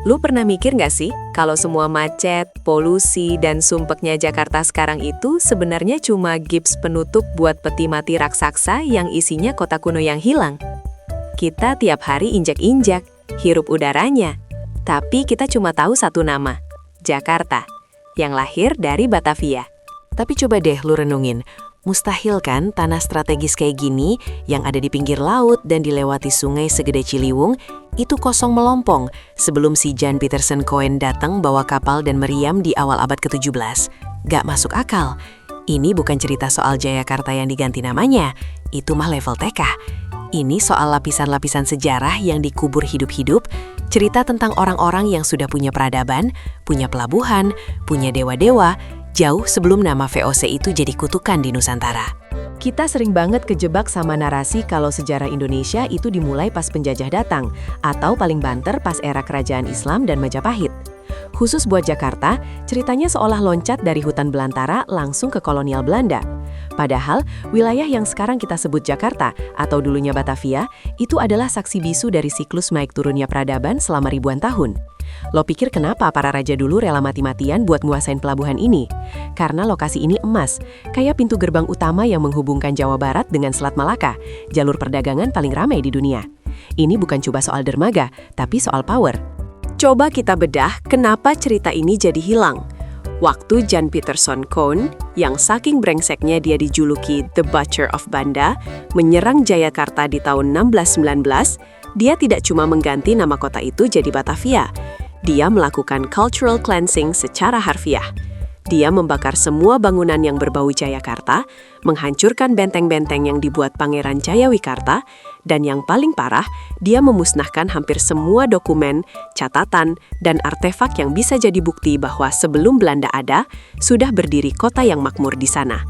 Lu pernah mikir nggak sih, kalau semua macet, polusi, dan sumpeknya Jakarta sekarang itu sebenarnya cuma gips penutup buat peti mati raksasa yang isinya kota kuno yang hilang? Kita tiap hari injak-injak, hirup udaranya. Tapi kita cuma tahu satu nama, Jakarta, yang lahir dari Batavia. Tapi coba deh lu renungin, mustahil kan tanah strategis kayak gini yang ada di pinggir laut dan dilewati sungai segede Ciliwung itu kosong melompong sebelum si Jan Pieterszoon Coen datang bawa kapal dan meriam di awal abad ke-17. Gak masuk akal. Ini bukan cerita soal Jayakarta yang diganti namanya, itu mah level TK. Ini soal lapisan-lapisan sejarah yang dikubur hidup-hidup, cerita tentang orang-orang yang sudah punya peradaban, punya pelabuhan, punya dewa-dewa, jauh sebelum nama VOC itu jadi kutukan di Nusantara. Kita sering banget kejebak sama narasi kalau sejarah Indonesia itu dimulai pas penjajah datang, atau paling banter pas era kerajaan Islam dan Majapahit. Khusus buat Jakarta, ceritanya seolah loncat dari hutan belantara langsung ke kolonial Belanda. Padahal, wilayah yang sekarang kita sebut Jakarta, atau dulunya Batavia, itu adalah saksi bisu dari siklus naik turunnya peradaban selama ribuan tahun. Lo pikir kenapa para raja dulu rela mati-matian buat nguasain pelabuhan ini? Karena lokasi ini emas, kayak pintu gerbang utama yang menghubungkan Jawa Barat dengan Selat Malaka, jalur perdagangan paling ramai di dunia. Ini bukan cuma soal dermaga, tapi soal power. Coba kita bedah kenapa cerita ini jadi hilang. Waktu Jan Pieterszoon Coen, yang saking brengseknya dia dijuluki The Butcher of Banda, menyerang Jayakarta di tahun 1619, dia tidak cuma mengganti nama kota itu jadi Batavia. Dia melakukan cultural cleansing secara harfiah. Dia membakar semua bangunan yang berbau Jayakarta, menghancurkan benteng-benteng yang dibuat Pangeran Jayawikarta, dan yang paling parah, dia memusnahkan hampir semua dokumen, catatan, dan artefak yang bisa jadi bukti bahwa sebelum Belanda ada, sudah berdiri kota yang makmur di sana.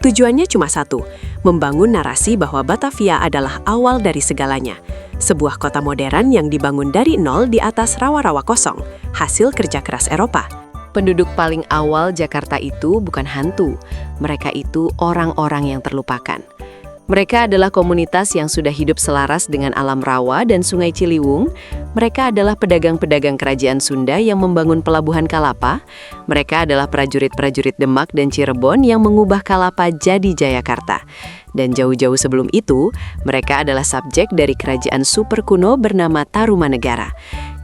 Tujuannya cuma satu, membangun narasi bahwa Batavia adalah awal dari segalanya. Sebuah kota modern yang dibangun dari nol di atas rawa-rawa kosong, hasil kerja keras Eropa. Penduduk paling awal Jakarta itu bukan hantu, mereka itu orang-orang yang terlupakan. Mereka adalah komunitas yang sudah hidup selaras dengan alam rawa dan sungai Ciliwung. Mereka adalah pedagang-pedagang kerajaan Sunda yang membangun pelabuhan Kalapa. Mereka adalah prajurit-prajurit Demak dan Cirebon yang mengubah Kalapa jadi Jayakarta. Dan jauh-jauh sebelum itu, mereka adalah subjek dari kerajaan super kuno bernama Tarumanegara.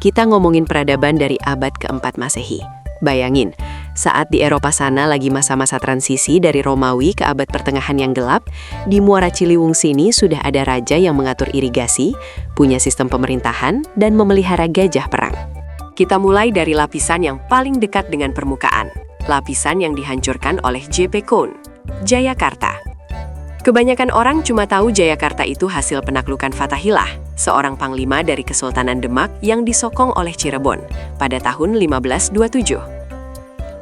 Kita ngomongin peradaban dari abad keempat Masehi. Bayangin, saat di Eropa sana lagi masa-masa transisi dari Romawi ke abad pertengahan yang gelap, di Muara Ciliwung sini sudah ada raja yang mengatur irigasi, punya sistem pemerintahan, dan memelihara gajah perang. Kita mulai dari lapisan yang paling dekat dengan permukaan, lapisan yang dihancurkan oleh J.P. Coen, Jayakarta. Kebanyakan orang cuma tahu Jayakarta itu hasil penaklukan Fatahillah, seorang panglima dari Kesultanan Demak yang disokong oleh Cirebon pada tahun 1527.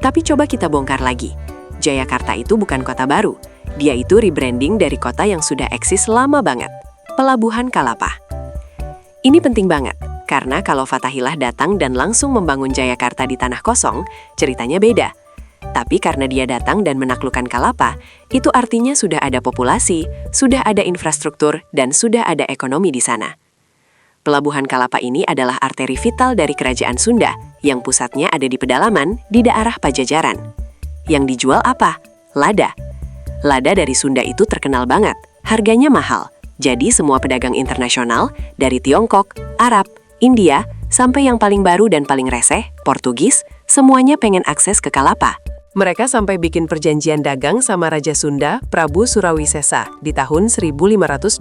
Tapi coba kita bongkar lagi. Jayakarta itu bukan kota baru. Dia itu rebranding dari kota yang sudah eksis lama banget, Pelabuhan Kalapa. Ini penting banget, karena kalau Fatahillah datang dan langsung membangun Jayakarta di tanah kosong, ceritanya beda. Tapi karena dia datang dan menaklukkan Kalapa, itu artinya sudah ada populasi, sudah ada infrastruktur, dan sudah ada ekonomi di sana. Pelabuhan Kalapa ini adalah arteri vital dari kerajaan Sunda, yang pusatnya ada di pedalaman di daerah Pajajaran. Yang dijual apa? Lada. Lada dari Sunda itu terkenal banget, harganya mahal. Jadi semua pedagang internasional, dari Tiongkok, Arab, India, sampai yang paling baru dan paling reseh, Portugis, semuanya pengen akses ke Kalapa. Mereka sampai bikin perjanjian dagang sama Raja Sunda, Prabu Surawisesa, di tahun 1522.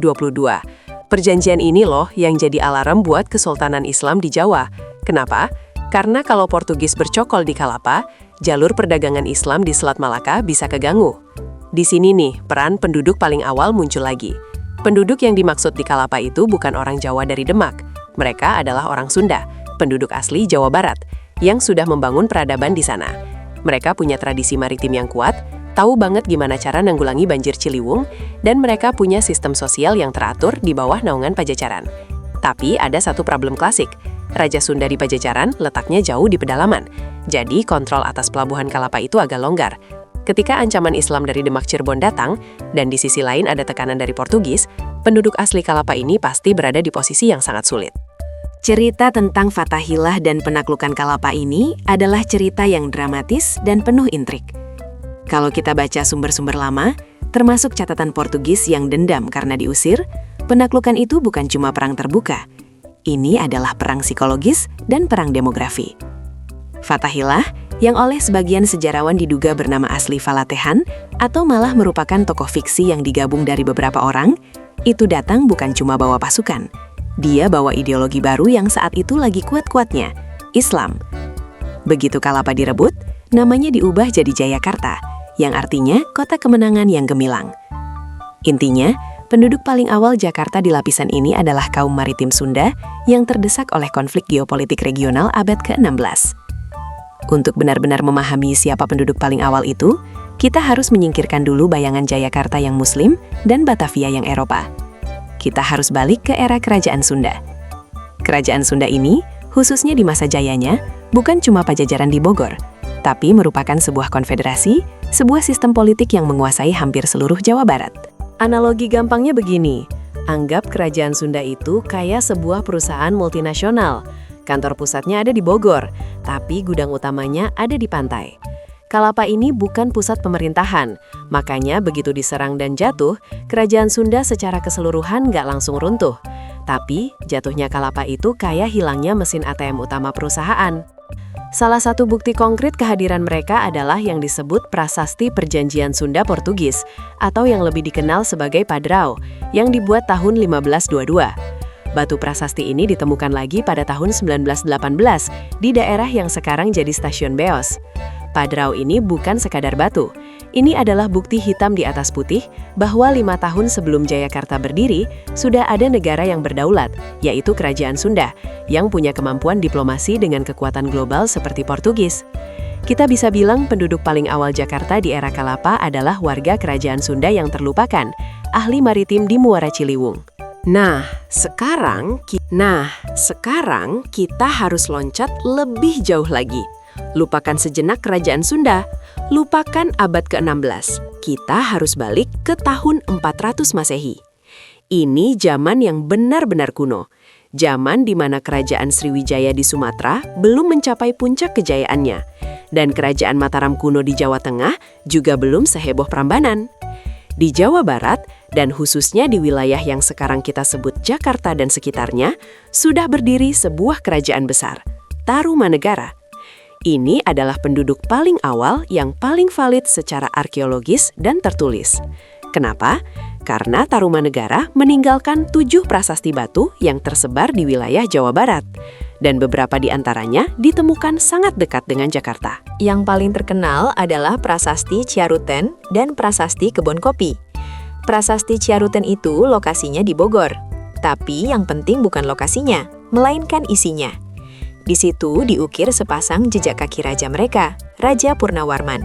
Perjanjian ini loh yang jadi alarm buat Kesultanan Islam di Jawa. Kenapa? Karena kalau Portugis bercokol di Kalapa, jalur perdagangan Islam di Selat Malaka bisa keganggu. Di sini nih, peran penduduk paling awal muncul lagi. Penduduk yang dimaksud di Kalapa itu bukan orang Jawa dari Demak. Mereka adalah orang Sunda, penduduk asli Jawa Barat, yang sudah membangun peradaban di sana. Mereka punya tradisi maritim yang kuat, tahu banget gimana cara nanggulangi banjir Ciliwung, dan mereka punya sistem sosial yang teratur di bawah naungan Pajajaran. Tapi ada satu problem klasik. Raja Sunda di Pajajaran letaknya jauh di pedalaman, jadi kontrol atas pelabuhan Kalapa itu agak longgar. Ketika ancaman Islam dari Demak Cirebon datang, dan di sisi lain ada tekanan dari Portugis, penduduk asli Kalapa ini pasti berada di posisi yang sangat sulit. Cerita tentang Fathahillah dan penaklukan Kalapa ini adalah cerita yang dramatis dan penuh intrik. Kalau kita baca sumber-sumber lama, termasuk catatan Portugis yang dendam karena diusir, penaklukan itu bukan cuma perang terbuka. Ini adalah perang psikologis dan perang demografi. Fathahillah, yang oleh sebagian sejarawan diduga bernama asli Falatehan, atau malah merupakan tokoh fiksi yang digabung dari beberapa orang, itu datang bukan cuma bawa pasukan. Dia bawa ideologi baru yang saat itu lagi kuat-kuatnya, Islam. Begitu Kalapa direbut, namanya diubah jadi Jayakarta, yang artinya kota kemenangan yang gemilang. Intinya, penduduk paling awal Jakarta di lapisan ini adalah kaum maritim Sunda yang terdesak oleh konflik geopolitik regional abad ke-16. Untuk benar-benar memahami siapa penduduk paling awal itu, kita harus menyingkirkan dulu bayangan Jayakarta yang Muslim dan Batavia yang Eropa. Kita harus balik ke era Kerajaan Sunda. Kerajaan Sunda ini, khususnya di masa jayanya, bukan cuma pajajaran di Bogor, tapi merupakan sebuah konfederasi, sebuah sistem politik yang menguasai hampir seluruh Jawa Barat. Analogi gampangnya begini, anggap Kerajaan Sunda itu kayak sebuah perusahaan multinasional. Kantor pusatnya ada di Bogor, tapi gudang utamanya ada di pantai. Kalapa ini bukan pusat pemerintahan, makanya begitu diserang dan jatuh, Kerajaan Sunda secara keseluruhan nggak langsung runtuh. Tapi jatuhnya Kalapa itu kayak hilangnya mesin ATM utama perusahaan. Salah satu bukti konkret kehadiran mereka adalah yang disebut Prasasti Perjanjian Sunda Portugis, atau yang lebih dikenal sebagai Padrao, yang dibuat tahun 1522. Batu prasasti ini ditemukan lagi pada tahun 1918 di daerah yang sekarang jadi Stasiun Beos. Padrao ini bukan sekadar batu. Ini adalah bukti hitam di atas putih bahwa 5 tahun sebelum Jayakarta berdiri, sudah ada negara yang berdaulat, yaitu Kerajaan Sunda, yang punya kemampuan diplomasi dengan kekuatan global seperti Portugis. Kita bisa bilang penduduk paling awal Jakarta di era Kalapa adalah warga Kerajaan Sunda yang terlupakan, ahli maritim di Muara Ciliwung. Nah, sekarang kita harus loncat lebih jauh lagi. Lupakan sejenak Kerajaan Sunda, lupakan abad ke-16. Kita harus balik ke tahun 400 Masehi. Ini zaman yang benar-benar kuno. Zaman di mana Kerajaan Sriwijaya di Sumatera belum mencapai puncak kejayaannya. Dan Kerajaan Mataram kuno di Jawa Tengah juga belum seheboh Prambanan. Di Jawa Barat, dan khususnya di wilayah yang sekarang kita sebut Jakarta dan sekitarnya, sudah berdiri sebuah kerajaan besar, Tarumanegara. Ini adalah penduduk paling awal yang paling valid secara arkeologis dan tertulis. Kenapa? Karena Tarumanegara meninggalkan 7 prasasti batu yang tersebar di wilayah Jawa Barat. Dan beberapa di antaranya ditemukan sangat dekat dengan Jakarta. Yang paling terkenal adalah Prasasti Ciaruten dan Prasasti Kebon Kopi. Prasasti Ciaruten itu lokasinya di Bogor. Tapi yang penting bukan lokasinya, melainkan isinya. Di situ diukir sepasang jejak kaki raja mereka, Raja Purnawarman.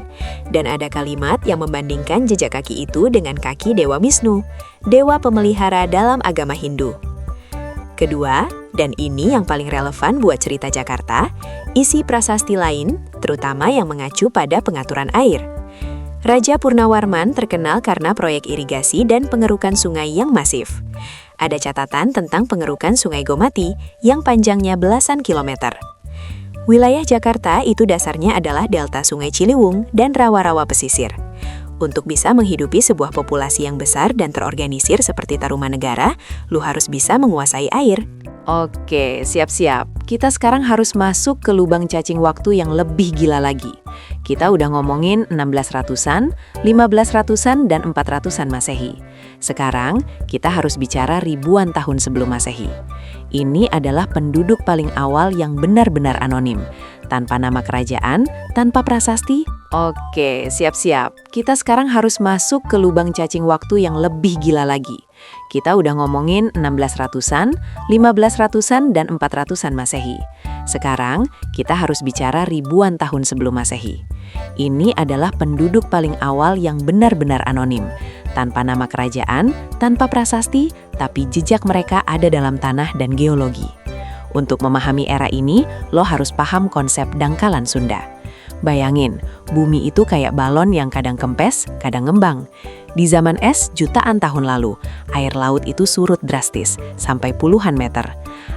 Dan ada kalimat yang membandingkan jejak kaki itu dengan kaki Dewa Wisnu, dewa pemelihara dalam agama Hindu. Kedua, dan ini yang paling relevan buat cerita Jakarta, isi prasasti lain, terutama yang mengacu pada pengaturan air. Raja Purnawarman terkenal karena proyek irigasi dan pengerukan sungai yang masif. Ada catatan tentang pengerukan Sungai Gomati yang panjangnya belasan kilometer. Wilayah Jakarta itu dasarnya adalah delta Sungai Ciliwung dan rawa-rawa pesisir. Untuk bisa menghidupi sebuah populasi yang besar dan terorganisir seperti Tarumanegara, lu harus bisa menguasai air. Oke, siap-siap. Kita sekarang harus masuk ke lubang cacing waktu yang lebih gila lagi. Kita udah ngomongin 1600-an, 1500-an, dan 400-an Masehi. Sekarang, kita harus bicara ribuan tahun sebelum Masehi. Ini adalah penduduk paling awal yang benar-benar anonim. Tanpa nama kerajaan, tanpa prasasti. Oke, siap-siap. Kita sekarang harus masuk ke lubang cacing waktu yang lebih gila lagi. Kita udah ngomongin 1600-an, 1500-an, dan 400-an Masehi. Sekarang, kita harus bicara ribuan tahun sebelum Masehi. Ini adalah penduduk paling awal yang benar-benar anonim. Tanpa nama kerajaan, tanpa prasasti, tapi jejak mereka ada dalam tanah dan geologi. Untuk memahami era ini, lo harus paham konsep dangkalan Sunda. Bayangin, bumi itu kayak balon yang kadang kempes, kadang ngembang. Di zaman es jutaan tahun lalu, air laut itu surut drastis, sampai puluhan meter.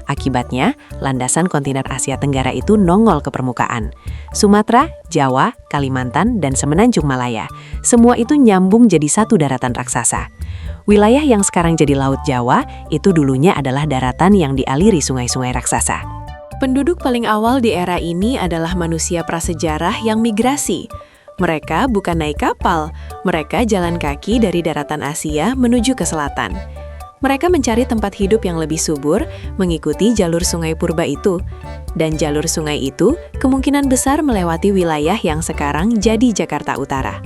Akibatnya, landasan kontiner Asia Tenggara itu nongol ke permukaan. Sumatera, Jawa, Kalimantan, dan Semenanjung Malaya. Semua itu nyambung jadi satu daratan raksasa. Wilayah yang sekarang jadi Laut Jawa, itu dulunya adalah daratan yang dialiri sungai-sungai raksasa. Penduduk paling awal di era ini adalah manusia prasejarah yang migrasi. Mereka bukan naik kapal, mereka jalan kaki dari daratan Asia menuju ke selatan. Mereka mencari tempat hidup yang lebih subur, mengikuti jalur sungai purba itu. Dan jalur sungai itu kemungkinan besar melewati wilayah yang sekarang jadi Jakarta Utara.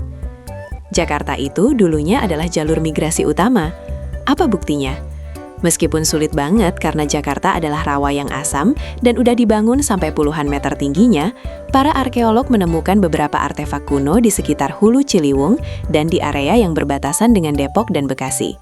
Jakarta itu dulunya adalah jalur migrasi utama. Apa buktinya? Meskipun sulit banget karena Jakarta adalah rawa yang asam dan udah dibangun sampai puluhan meter tingginya, para arkeolog menemukan beberapa artefak kuno di sekitar Hulu Ciliwung dan di area yang berbatasan dengan Depok dan Bekasi.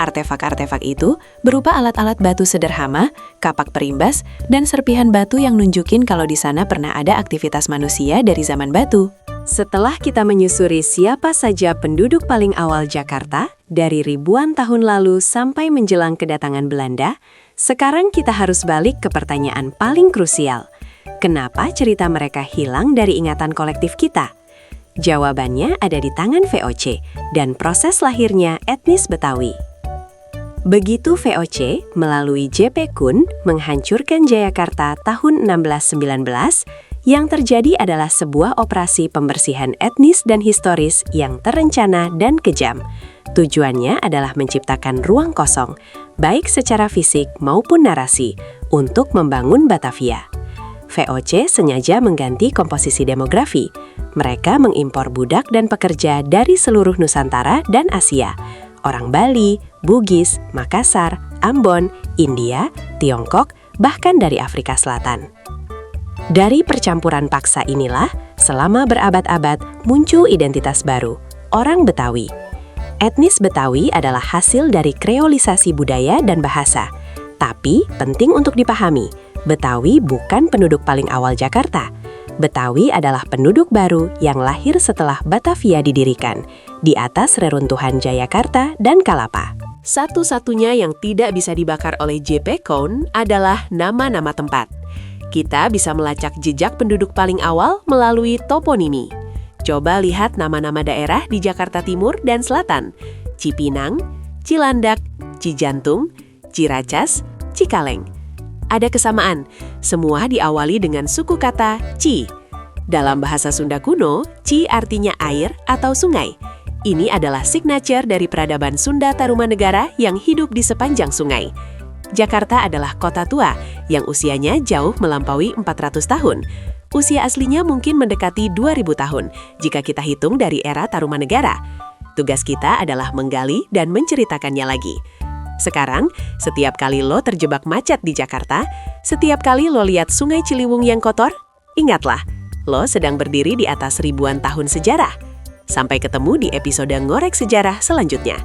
Artefak-artefak itu berupa alat-alat batu sederhana, kapak perimbas, dan serpihan batu yang nunjukin kalau di sana pernah ada aktivitas manusia dari zaman batu. Setelah kita menyusuri siapa saja penduduk paling awal Jakarta, dari ribuan tahun lalu sampai menjelang kedatangan Belanda, sekarang kita harus balik ke pertanyaan paling krusial. Kenapa cerita mereka hilang dari ingatan kolektif kita? Jawabannya ada di tangan VOC dan proses lahirnya etnis Betawi. Begitu VOC melalui JP Kun menghancurkan Jayakarta tahun 1619, yang terjadi adalah sebuah operasi pembersihan etnis dan historis yang terencana dan kejam. Tujuannya adalah menciptakan ruang kosong, baik secara fisik maupun narasi, untuk membangun Batavia. VOC sengaja mengganti komposisi demografi. Mereka mengimpor budak dan pekerja dari seluruh Nusantara dan Asia. Orang Bali, Bugis, Makassar, Ambon, India, Tiongkok, bahkan dari Afrika Selatan. Dari percampuran paksa inilah, selama berabad-abad muncul identitas baru, orang Betawi. Etnis Betawi adalah hasil dari kreolisasi budaya dan bahasa. Tapi penting untuk dipahami, Betawi bukan penduduk paling awal Jakarta. Betawi adalah penduduk baru yang lahir setelah Batavia didirikan, di atas reruntuhan Jayakarta dan Kalapa. Satu-satunya yang tidak bisa dibakar oleh JP Kun adalah nama-nama tempat. Kita bisa melacak jejak penduduk paling awal melalui toponimi. Coba lihat nama-nama daerah di Jakarta Timur dan Selatan. Cipinang, Cilandak, Cijantung, Ciracas, Cikaleng. Ada kesamaan, semua diawali dengan suku kata Ci. Dalam bahasa Sunda kuno, Ci artinya air atau sungai. Ini adalah signature dari peradaban Sunda Tarumanegara yang hidup di sepanjang sungai. Jakarta adalah kota tua yang usianya jauh melampaui 400 tahun. Usia aslinya mungkin mendekati 2000 tahun jika kita hitung dari era Tarumanegara. Tugas kita adalah menggali dan menceritakannya lagi. Sekarang, setiap kali lo terjebak macet di Jakarta, setiap kali lo lihat sungai Ciliwung yang kotor, ingatlah, lo sedang berdiri di atas ribuan tahun sejarah. Sampai ketemu di episode Ngorek Sejarah selanjutnya.